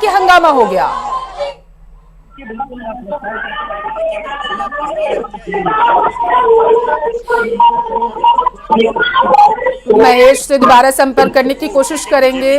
कि हंगामा हो गया? महेश से दोबारा संपर्क करने की कोशिश करेंगे,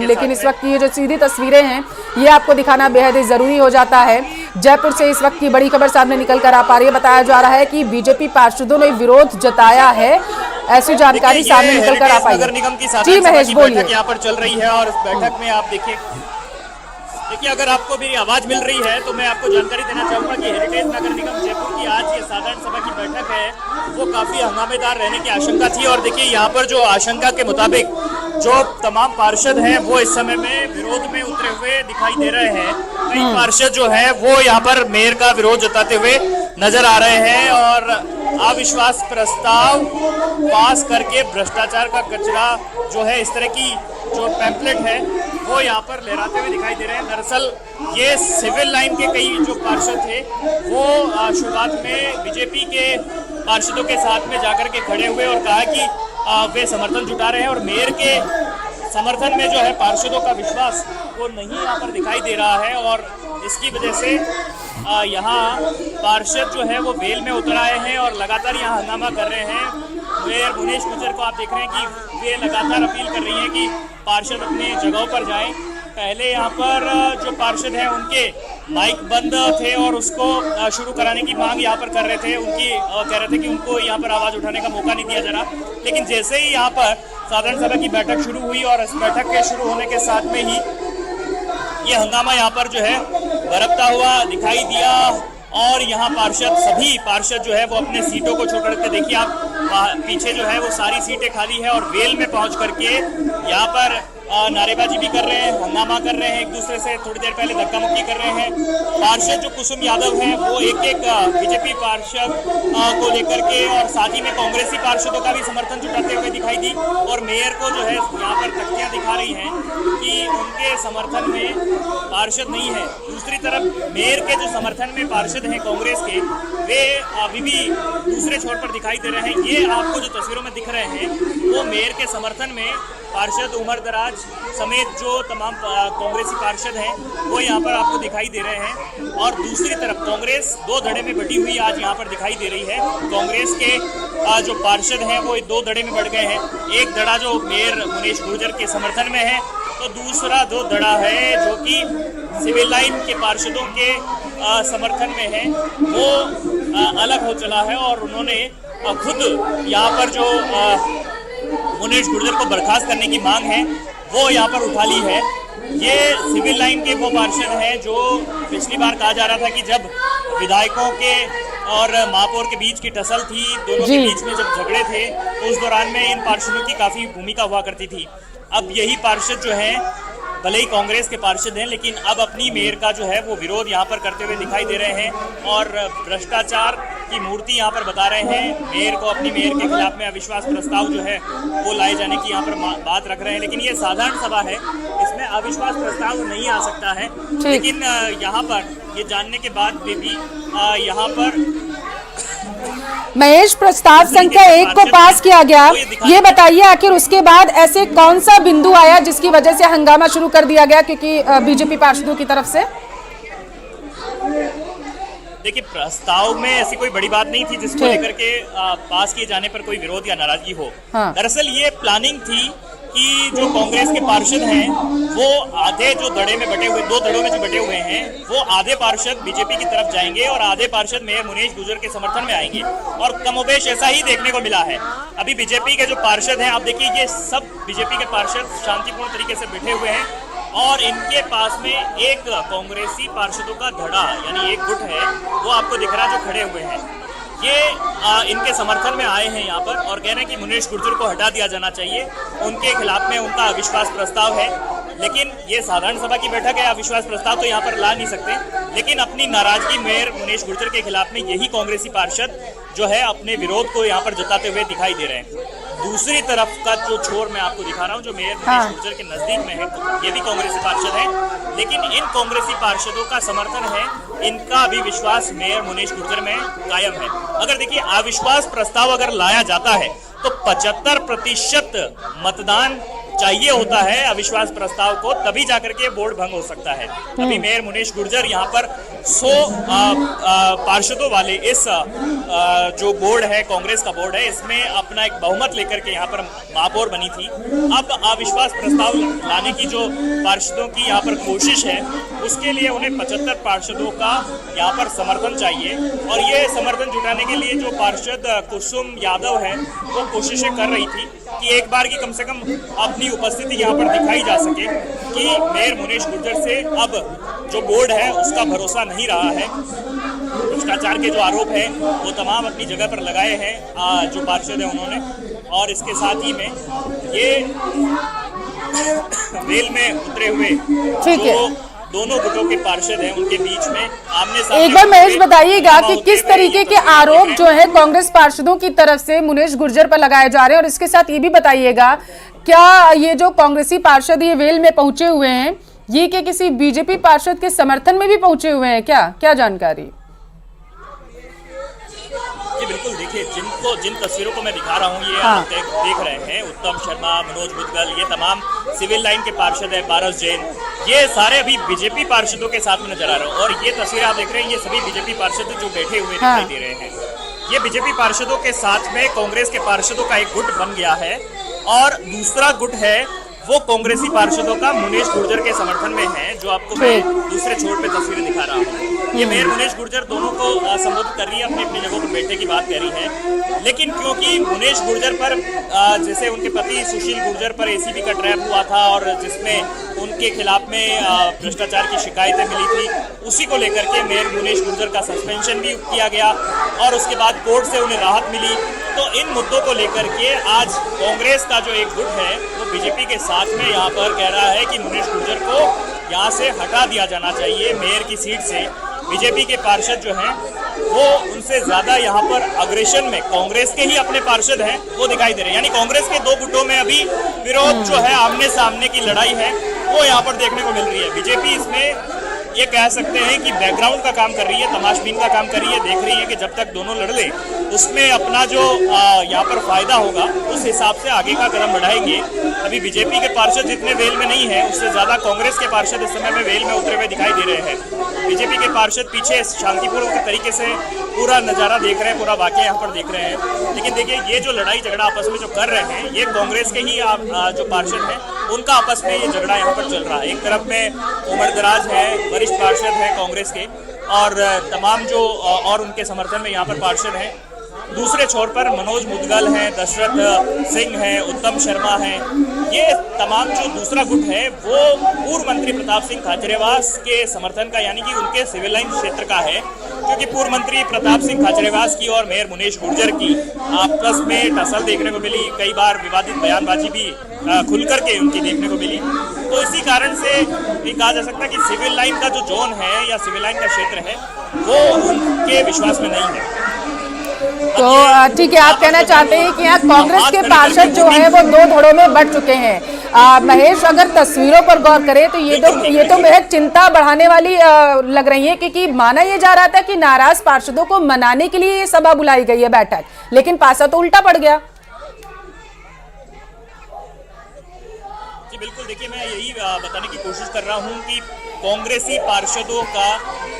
लेकिन इस वक्त की ये जो सीधी तस्वीरें हैं ये आपको दिखाना बेहद ही जरूरी हो जाता है। जयपुर से इस वक्त की बड़ी खबर सामने निकल कर आ पा रही है। बताया जा रहा है कि बीजेपी पार्षदों ने विरोध जताया है, ऐसी जानकारी सामने निकल कर आ पाई है। जी महेश बोलिए। यहाँ पर चल रही है और इस बैठक में आप देखिए अगर आपको मेरी आवाज मिल रही है तो मैं आपको जानकारी देना चाहूंगा कि हेरिटेज नगर निगम जयपुर की आज ये साधारण सभा की बैठक है वो काफी हंगामेदार रहने की आशंका थी। और देखिए यहाँ पर जो आशंका के मुताबिक जो तमाम पार्षद हैं वो इस समय में विरोध में उतरे हुए दिखाई दे रहे हैं। कई पार्षद जो है वो यहाँ पर मेयर का विरोध जताते हुए नजर आ रहे हैं और अविश्वास प्रस्ताव पास करके भ्रष्टाचार का कचरा जो है इस तरह की जो पैम्पलेट है वो यहाँ पर लहराते हुए दिखाई दे रहे हैं। दरअसल ये सिविल लाइन के कई जो पार्षद थे वो शुरुआत में बीजेपी के पार्षदों के साथ में जाकर के खड़े हुए और कहा कि वे समर्थन जुटा रहे हैं और मेयर के समर्थन में जो है पार्षदों का विश्वास वो नहीं यहाँ पर दिखाई दे रहा है। और इसकी वजह से यहाँ पार्षद जो है वो वेल में उतर आए हैं और लगातार यहाँ हंगामा कर रहे हैं। मेयर मुनीश गुर्जर को आप देख रहे हैं कि वे लगातार अपील कर रही हैं कि पार्षद अपने जगहों पर जाएं। पहले यहाँ पर जो पार्षद हैं उनके माइक बंद थे और उसको शुरू कराने की मांग यहाँ पर कर रहे थे। उनकी कह रहे थे कि उनको यहाँ पर आवाज़ उठाने का मौका नहीं दिया जा रहा। लेकिन जैसे ही यहाँ पर साधारण सभा की बैठक शुरू हुई और इस बैठक के शुरू होने के साथ में ही ये हंगामा यहाँ पर जो है बरपता हुआ दिखाई दिया और यहाँ सभी पार्षद जो है वो अपने सीटों को छोड़ करके देखिए आप पीछे जो है वो सारी सीटें खाली है और वेल में पहुंच करके यहाँ पर नारेबाजी भी कर रहे हैं, हंगामा कर रहे हैं, एक दूसरे से थोड़ी देर पहले धक्का मुक्की कर रहे हैं। पार्षद जो कुसुम यादव हैं वो एक बीजेपी पार्षद को लेकर के और साथ ही में कांग्रेसी पार्षदों का भी समर्थन जुटाते हुए दिखाई दी और मेयर को जो है यहाँ पर तख्तियां दिखा रही हैं कि उनके समर्थन में पार्षद नहीं है। दूसरी तरफ मेयर के जो समर्थन में पार्षद हैं कांग्रेस के वे अभी भी दूसरे छोर पर दिखाई दे रहे हैं। ये आपको जो तस्वीरों में दिख रहे हैं वो मेयर के समर्थन में पार्षद उमर दराज समेत जो तमाम कांग्रेसी पार्षद हैं वो यहाँ पर आपको दिखाई दे रहे हैं। और दूसरी तरफ कांग्रेस दो धड़े में बटी हुई आज यहाँ पर दिखाई दे रही है। कांग्रेस के जो पार्षद हैं वो दो धड़े में बढ़ गए हैं। एक धड़ा जो मेयर मुनीश गुर्जर के समर्थन में है तो दूसरा जो धड़ा है जो कि सिविल लाइन के पार्षदों के समर्थन में है वो अलग हो चला है और उन्होंने खुद यहाँ पर जो मुनीश गुर्जर को बर्खास्त करने की मांग है वो यहाँ पर उठा ली है। ये सिविल लाइन के वो पार्षद हैं जो पिछली बार कहा जा रहा था कि जब विधायकों के और महापौर के बीच की टसल थी, दोनों के बीच में जब झगड़े थे तो उस दौरान में इन पार्षदों की काफी भूमिका हुआ करती थी। अब यही पार्षद जो हैं भले ही कांग्रेस के पार्षद हैं लेकिन अब अपनी मेयर का जो है वो विरोध यहाँ पर करते हुए दिखाई दे रहे हैं और भ्रष्टाचार की मूर्ति यहाँ पर बता रहे हैं। मेयर को अपनी मेयर के खिलाफ में अविश्वास प्रस्ताव जो है वो लाए जाने की यहाँ पर बात रख रहे हैं। लेकिन ये साधारण सभा है, इसमें अविश्वास प्रस्ताव नहीं आ सकता है। लेकिन यहाँ पर ये जानने के बाद भी यहाँ पर महेश प्रस्ताव संख्या 1 को पास किया गया। ये बताइए आखिर उसके बाद ऐसे कौन सा बिंदु आया जिसकी वजह से हंगामा शुरू कर दिया गया क्योंकि बीजेपी पार्षदों की तरफ से? देखिए प्रस्ताव में ऐसी कोई बड़ी बात नहीं थी जिसको लेकर के पास किए जाने पर कोई विरोध या नाराजगी हो। दरअसल ये प्लानिंग थी कि जो कांग्रेस के पार्षद हैं वो आधे जो धड़े में बटे हुए दो धड़ों में जो बटे हुए हैं वो आधे पार्षद बीजेपी की तरफ जाएंगे और आधे पार्षद मेयर मुनीश गुर्जर के समर्थन में आएंगे और कमोबेश ऐसा ही देखने को मिला है। अभी बीजेपी के जो पार्षद हैं आप देखिए ये सब बीजेपी के पार्षद शांतिपूर्ण तरीके से बैठे हुए हैं और इनके पास में एक कांग्रेसी पार्षदों का धड़ा यानी एक गुट है वो आपको दिख रहा है जो खड़े हुए हैं। ये इनके समर्थन में आए हैं यहाँ पर और कह रहे हैं कि मुनीश गुर्जर को हटा दिया जाना चाहिए, उनके खिलाफ में उनका अविश्वास प्रस्ताव है। लेकिन ये साधारण सभा की बैठक है, अविश्वास प्रस्ताव तो यहाँ पर ला नहीं सकते। लेकिन अपनी नाराजगी मेयर मुनीश गुर्जर के खिलाफ में यही कांग्रेसी पार्षद जो है अपने विरोध को यहाँ पर जताते हुए दिखाई दे रहे हैं। दूसरी तरफ का जो छोर मैं आपको दिखा रहा हूँ जो मेयर मुनीश गुर्जर के नजदीक में है ये भी कांग्रेसी पार्षद है। लेकिन इन कांग्रेसी पार्षदों का समर्थन है, इनका भी विश्वास मेयर मुनीश गुर्जर में कायम है। अगर देखिए अविश्वास प्रस्ताव अगर लाया जाता है तो 75% मतदान चाहिए होता है अविश्वास प्रस्ताव को, तभी जाकर के बोर्ड भंग हो सकता है। अभी मेयर मुनीश गुर्जर यहाँ पर 100 पार्षदों वाले इस जो बोर्ड है, कांग्रेस का बोर्ड है, इसमें अपना एक बहुमत लेकर के यहाँ पर महापौर बनी थी। अब अविश्वास प्रस्ताव लाने की जो पार्षदों की यहाँ पर कोशिश है, उसके लिए उन्हें 75 पार्षदों का यहाँ पर समर्थन चाहिए। और ये समर्थन जुटाने के लिए जो पार्षद कुसुम यादव है, वो कोशिशें कर रही थी कि एक बार की कम से कम अपनी उपस्थिति यहाँ पर दिखाई जा सके कि मेयर मुनीश गुर्जर से अब जो बोर्ड है उसका भरोसा नहीं रहा है। भ्रष्टाचार के जो आरोप है वो तमाम अपनी जगह पर लगाए हैं जो पार्षद है उन्होंने। और इसके साथ ही में ये रेल में उतरे हुए जो दोनों गुटों के पार्षद हैं, उनके बीच में आमने सामने। एक बार महेश बताइएगा कि किस तरीके के आरोप जो है कांग्रेस पार्षदों की तरफ से मुनीश गुर्जर पर लगाए जा रहे हैं, और इसके साथ ये भी बताइएगा क्या ये जो कांग्रेसी पार्षद ये वेल में पहुंचे हुए हैं, ये क्या किसी बीजेपी पार्षद के समर्थन में भी पहुंचे हुए हैं, क्या जानकारी? जी बिल्कुल, देखिए जिन तस्वीरों को मैं दिखा रहा हूँ ये आप देख रहे हैं, उत्तम शर्मा, मनोज मुदगल, ये तमाम सिविल लाइन के पार्षद है, पारस जैन, ये सारे अभी बीजेपी पार्षदों के साथ में नजर आ रहे हैं। और ये तस्वीर आप देख रहे हैं, ये सभी बीजेपी पार्षद जो बैठे हुए दिखाई दे रहे हैं। ये बीजेपी पार्षदों के साथ में कांग्रेस के पार्षदों का एक गुट बन गया है, और दूसरा गुट है वो कांग्रेसी पार्षदों का मुनीश गुर्जर के समर्थन में है, जो आपको मैं दूसरे छोर पे तस्वीरें दिखा रहा हूँ। ये मेयर मुनीश गुर्जर दोनों को संबोधित कर रही है, अपनी अपनी जगहों पर बैठने की बात कर रही है। लेकिन क्योंकि मुनीश गुर्जर पर जैसे उनके पति सुशील गुर्जर पर एसीबी का ट्रैप हुआ था, और जिसमें उनके खिलाफ में भ्रष्टाचार की शिकायतें मिली थी, उसी को लेकर के मेयर मुनीश गुर्जर का सस्पेंशन भी किया गया, और उसके बाद कोर्ट से उन्हें राहत मिली। तो इन मुद्दों को लेकर के आज कांग्रेस का जो एक गुट है वो बीजेपी के साथ में यहाँ पर कह रहा है कि मुनीश गुर्जर को यहाँ से हटा दिया जाना चाहिए मेयर की सीट से। बीजेपी के पार्षद जो हैं वो उनसे ज्यादा यहाँ पर अग्रेशन में कांग्रेस के ही अपने पार्षद हैं वो दिखाई दे रहे हैं। यानी कांग्रेस के दो गुटों में अभी विरोध जो है, आमने सामने की लड़ाई है, वो यहाँ पर देखने को मिल रही है। बीजेपी इसमें ये कह सकते हैं कि बैकग्राउंड का काम कर रही है, तमाशबीन का काम कर रही है, देख रही है कि जब तक दोनों लड़ ले उसमें अपना जो यहाँ पर फायदा होगा उस हिसाब से आगे का कदम बढ़ाएंगे। अभी बीजेपी के पार्षद जितने वेल में नहीं है, उससे ज्यादा कांग्रेस के पार्षद इस समय में वेल में उतरे हुए दिखाई दे रहे हैं। बीजेपी के पार्षद पीछे शांतिपूर्ण तरीके से पूरा नजारा देख रहे हैं, पूरा वाकया यहाँ पर देख रहे हैं। लेकिन देखिए ये जो लड़ाई झगड़ा आपस में जो कर रहे हैं, ये कांग्रेस के ही जो पार्षद हैं उनका आपस में ये झगड़ा यहाँ पर चल रहा है। एक तरफ में उमर दराज है, वरिष्ठ पार्षद है कांग्रेस के, और तमाम जो और उनके समर्थन में यहाँ पर पार्षद हैं। दूसरे छोर पर मनोज मुदगल हैं, दशरथ सिंह हैं, उत्तम शर्मा हैं। ये तमाम जो दूसरा गुट है वो पूर्व मंत्री प्रताप सिंह खाचरेवास के समर्थन का, यानी कि उनके सिविल लाइन क्षेत्र का है। क्योंकि पूर्व मंत्री प्रताप सिंह खाचरेवास की और मेयर मुनीश गुर्जर की आपस में टसल देखने को मिली, कई बार विवादित बयानबाजी भी खुल करके उनकी देखने को मिली। तो इसी कारण से ये कहा जा सकता है कि सिविल लाइन का जो जोन है या सिविल लाइन का क्षेत्र है वो उनके विश्वास में नहीं है। तो ठीक है, आप कहना चाहते हैं कि यहाँ कांग्रेस के पार्षद जो है वो दो धड़ों में बढ़ चुके हैं। महेश, अगर तस्वीरों पर गौर करें तो ये तो बेहद चिंता बढ़ाने वाली लग रही है, क्योंकि माना यह जा रहा था कि नाराज पार्षदों को मनाने के लिए ये सभा बुलाई गई है, बैठक, लेकिन पासा तो उल्टा पड़ गया। जी बिल्कुल, देखिए मैं यही बताने की कोशिश कर रहा हूँ कि कांग्रेसी पार्षदों का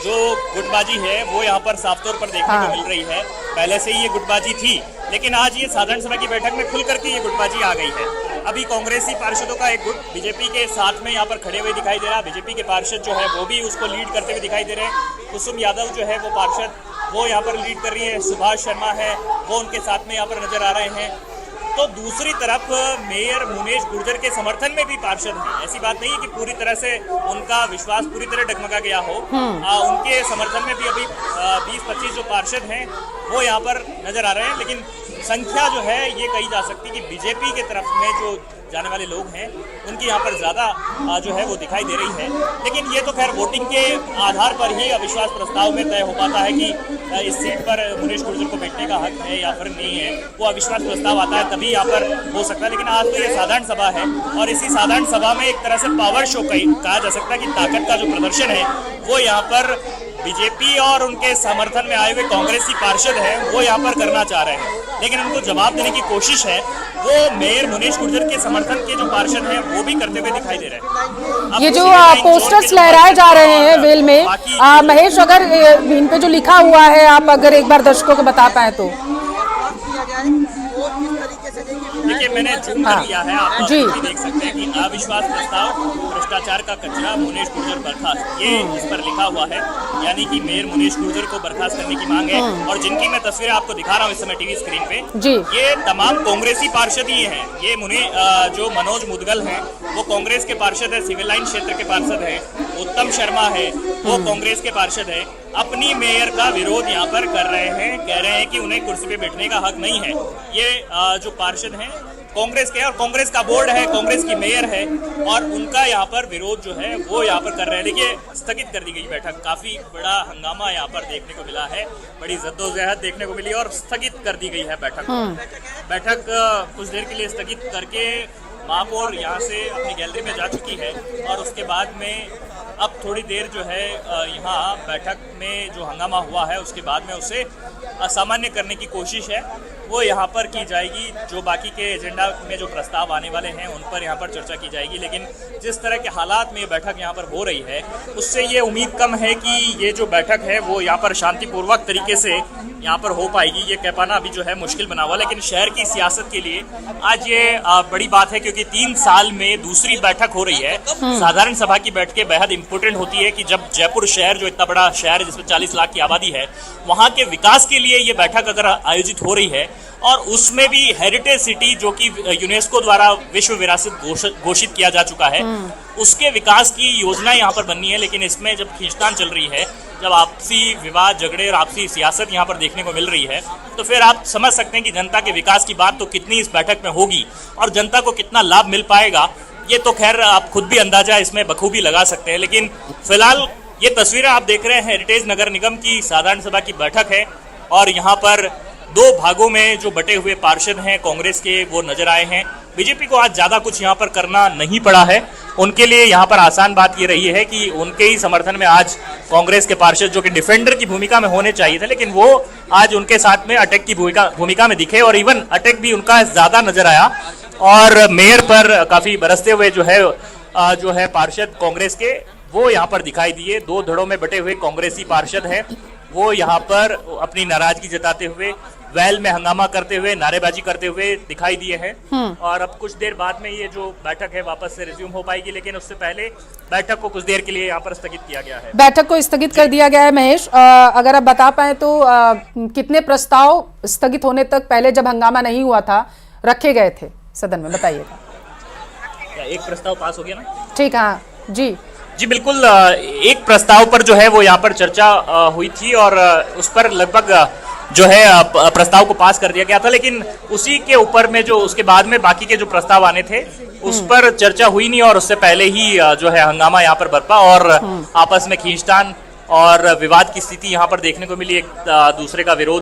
जो गुटबाजी है वो यहाँ पर साफ तौर पर देखने को मिल रही है। पहले से ही ये गुटबाजी थी, लेकिन आज ये साधारण सभा की बैठक में खुल करके ये गुटबाजी आ गई है। अभी कांग्रेसी पार्षदों का एक गुट बीजेपी के साथ में यहाँ पर खड़े हुए दिखाई दे रहा है। बीजेपी के पार्षद जो है वो भी उसको लीड करते हुए दिखाई दे रहे हैं। कुसुम यादव जो है वो पार्षद वो यहाँ पर लीड कर रही है, सुभाष शर्मा है वो उनके साथ में यहाँ पर नजर आ रहे हैं। तो दूसरी तरफ मेयर मुनीश गुर्जर के समर्थन में भी पार्षद हैं। ऐसी बात नहीं है कि पूरी तरह से उनका विश्वास पूरी तरह डगमगा गया हो। उनके समर्थन में भी अभी 20-25 जो पार्षद हैं वो यहाँ पर नजर आ रहे हैं। लेकिन संख्या जो है ये कही जा सकती है कि बीजेपी के तरफ में जो जाने वाले लोग हैं उनकी यहाँ पर ज़्यादा जो है वो दिखाई दे रही है। लेकिन ये तो खैर वोटिंग के आधार पर ही अविश्वास प्रस्ताव में तय हो पाता है कि इस सीट पर मुनीश गुर्जर को बैठने का हक है या फिर नहीं है। वो अविश्वास प्रस्ताव आता है तभी यहाँ पर हो सकता है। लेकिन आज तो ये साधारण सभा है, और इसी साधारण सभा में एक तरह से पावर शो कहा जा सकता है कि ताकत का जो प्रदर्शन है वो यहाँ पर बीजेपी और उनके समर्थन में आए हुए कांग्रेस की पार्षद है वो यहाँ पर करना चाह रहे हैं, लेकिन उनको जवाब देने की कोशिश है वो मेयर मुनीश गुर्जर के समर्थन के जो पार्षद हैं वो भी करते हुए दिखाई दे रहे हैं। ये जो पोस्टर्स लहराए जा रहे हैं वेल में, महेश अगर इन पे जो लिखा हुआ है आप अगर एक बार दर्शकों को बता पाए तो। देखिए मैंने जूम कर लिया है, आप जी देख सकते हैं कि अविश्वास प्रस्ताव भ्रष्टाचार का कचरा मुनीश गुर्जर बर्खास्त, ये इस पर लिखा हुआ है, यानी कि मेयर मुनीश गुर्जर को बर्खास्त करने की मांग है। और जिनकी मैं तस्वीरें आपको दिखा रहा हूँ इस समय टीवी स्क्रीन पे, जी ये तमाम कांग्रेसी पार्षद ही हैं। ये जो मनोज मुदगल हैं वो कांग्रेस के पार्षद है, सिविल लाइन क्षेत्र के पार्षद है। उत्तम शर्मा है वो कांग्रेस के पार्षद है, अपनी मेयर का विरोध यहाँ पर कर रहे हैं, कह रहे हैं कि उन्हें कुर्सी पे बैठने का हक नहीं है। ये जो पार्षद हैं कांग्रेस के, और कांग्रेस का बोर्ड है, कांग्रेस की मेयर है, और उनका यहाँ पर विरोध जो है वो यहाँ पर कर रहे हैं। देखिए स्थगित कर दी गई बैठक, काफी बड़ा हंगामा यहाँ पर देखने को मिला है, बड़ी जद्दोजहद देखने को मिली और स्थगित कर दी गई है बैठक। बैठक कुछ देर के लिए स्थगित करके महापौर यहाँ से अपनी गैलरी में जा चुकी है, और उसके बाद में अब थोड़ी देर जो है यहाँ बैठक में जो हंगामा हुआ है उसके बाद में उसे असामान्य करने की कोशिश है वो यहाँ पर की जाएगी। जो बाकी के एजेंडा में जो प्रस्ताव आने वाले हैं उन पर यहाँ पर चर्चा की जाएगी, लेकिन जिस तरह के हालात में ये बैठक यहाँ पर हो रही है उससे ये उम्मीद कम है कि ये जो बैठक है वो यहाँ पर शांतिपूर्वक तरीके से यहाँ पर हो पाएगी। ये कह पाना अभी जो है मुश्किल बना हुआ, लेकिन शहर की सियासत के लिए आज ये बड़ी बात है, क्योंकि 3 साल में दूसरी बैठक हो रही है। साधारण सभा की बैठकें बेहद इंपॉर्टेंट होती है कि जब जयपुर शहर जो इतना बड़ा शहर है जिसमें 40 लाख की आबादी है, वहाँ के विकास के लिए ये बैठक अगर आयोजित हो रही है, और उसमें भी हेरिटेज सिटी जो कि यूनेस्को द्वारा विश्व विरासत घोषित किया जा चुका है, उसके विकास की योजना यहाँ पर बननी है। लेकिन इसमें जब खींचतान चल रही है, जब आपसी विवाद झगड़े और आपसी सियासत यहाँ पर देखने को मिल रही है, तो फिर आप समझ सकते हैं कि जनता के विकास की बात तो कितनी इस बैठक में होगी और जनता को कितना लाभ मिल पाएगा, ये तो खैर आप खुद भी अंदाजा इसमें बखूबी लगा सकते हैं। लेकिन फिलहाल ये तस्वीरें आप देख रहे हैं हेरिटेज नगर निगम की साधारण सभा की बैठक है, और यहाँ पर 2 भागों में जो बटे हुए पार्षद हैं कांग्रेस के वो नजर आए हैं। बीजेपी को आज ज्यादा कुछ यहाँ पर करना नहीं पड़ा है, उनके लिए यहाँ पर आसान बात ये रही है कि उनके ही समर्थन में आज कांग्रेस के पार्षद जो कि डिफेंडर की भूमिका में होने चाहिए थे, लेकिन वो आज उनके साथ में अटैक की भूमिका में दिखे, और इवन अटैक भी उनका ज्यादा नजर आया, और मेयर पर काफी बरसते हुए जो है पार्षद कांग्रेस के वो यहाँ पर दिखाई दिए। 2 धड़ों में बटे हुए कांग्रेसी पार्षद हैं, वो यहाँ पर अपनी नाराजगी जताते हुए वैल में हंगामा करते हुए नारेबाजी करते हुए दिखाई दिए हैं। और अब कुछ देर बाद में ये जो बैठक है वापस से रिज्यूम हो पाएगी, लेकिन उससे पहले बैठक को कुछ देर के लिए यहाँ पर स्थगित किया गया है। बैठक को स्थगित कर दिया गया है। महेश, अगर आप बता पाए तो कितने प्रस्ताव स्थगित होने तक पहले जब हंगामा नहीं हुआ था रखे गए थे सदन में, बताइएगा। एक प्रस्ताव पास हो गया ना? ठीक, हाँ जी बिल्कुल। एक प्रस्ताव पर जो है वो यहाँ पर चर्चा हुई थी, और उस पर लगभग जो है प्रस्ताव को पास कर दिया गया था, लेकिन उसी के ऊपर में जो उसके बाद में बाकी के जो प्रस्ताव आने थे उस पर चर्चा हुई नहीं, और उससे पहले ही जो है हंगामा यहाँ पर बरपा और आपस में खींचतान और विवाद की स्थिति यहाँ पर देखने को मिली। एक दूसरे का विरोध